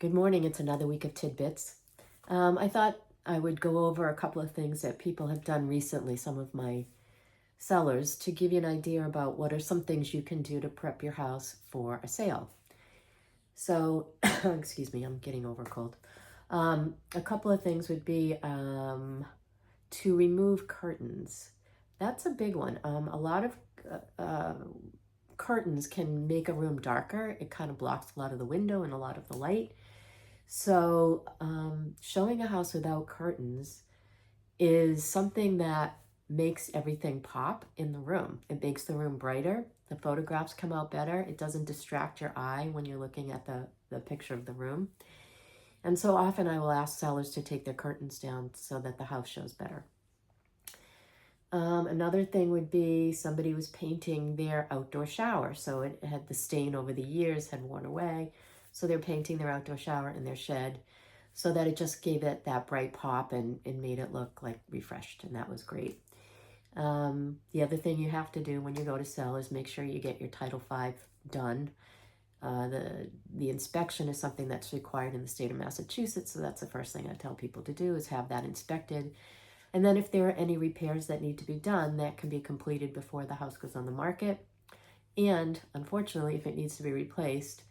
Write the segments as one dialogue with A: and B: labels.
A: Good morning. It's another week of Tidbits. I thought I would go over a couple of things that people have done recently, some of my sellers, to give you an idea about what are some things you can do to prep your house for a sale. So, excuse me, I'm getting over a cold. A couple of things would be to remove curtains. That's a big one. A lot of curtains can make a room darker. It kind of blocks a lot of the window and a lot of the light. So showing a house without curtains is something that makes everything pop in the room. It makes the room brighter. The photographs come out better. It doesn't distract your eye when you're looking at the picture of the room. And so often I will ask sellers to take their curtains down so that the house shows better. Another thing would be somebody was painting their outdoor shower. So it had the stain over the years, had worn away. So they're painting their outdoor shower in their shed so that it just gave it that bright pop and made it look like refreshed. And that was great. The other thing you have to do when you go to sell is make sure you get your Title V done. The inspection is something that's required in the state of Massachusetts. So that's the first thing I tell people to do is have that inspected. And then if there are any repairs that need to be done, that can be completed before the house goes on the market. And unfortunately, if it needs to be replaced,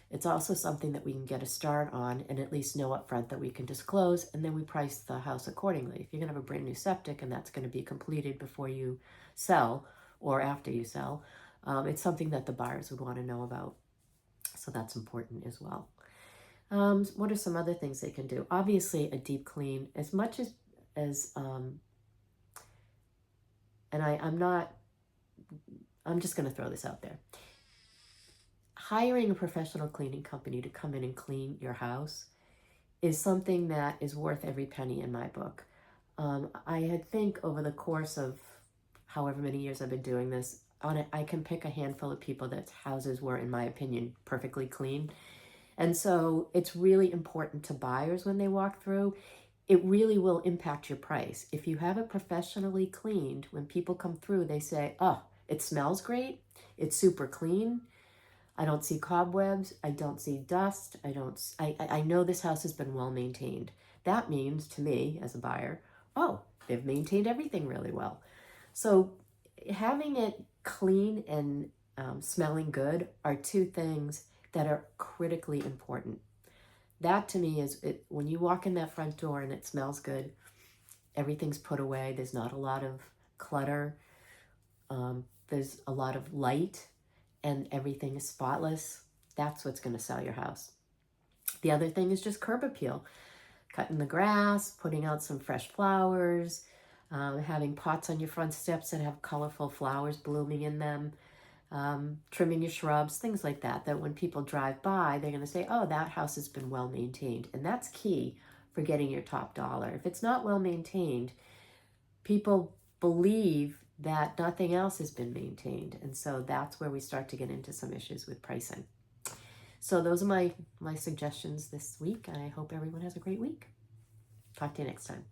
A: it's also something that we can get a start on and at least know up front that we can disclose, and then we price the house accordingly. If you're going to have a brand new septic and that's going to be completed before you sell or after you sell, it's something that the buyers would want to know about. So that's important as well. What are some other things they can do? Obviously, a deep clean, as much as and I'm just going to throw this out there. Hiring a professional cleaning company to come in and clean your house is something that is worth every penny in my book. I think over the course of however many years I've been doing this, I can pick a handful of people that houses were, in my opinion, perfectly clean. And so it's really important to buyers when they walk through. It really will impact your price. If you have it professionally cleaned, when people come through, they say, oh, it smells great. It's super clean. I don't see cobwebs. I don't see dust. I know this house has been well maintained. That means to me as a buyer, oh, they've maintained everything really well. So having it clean and smelling good are two things that are critically important. That to me is it. When you walk in that front door and it smells good, everything's put away. There's not a lot of clutter. There's a lot of light and everything is spotless. That's what's going to sell your house. The other thing is just curb appeal. Cutting the grass, putting out some fresh flowers, having pots on your front steps that have colorful flowers blooming in them, trimming your shrubs, things like that, that when people drive by, they're going to say, oh, that house has been well maintained. And that's key for getting your top dollar. If it's not well maintained, people believe that nothing else has been maintained. And so that's where we start to get into some issues with pricing. So those are my suggestions this week. And I hope everyone has a great week. Talk to you next time.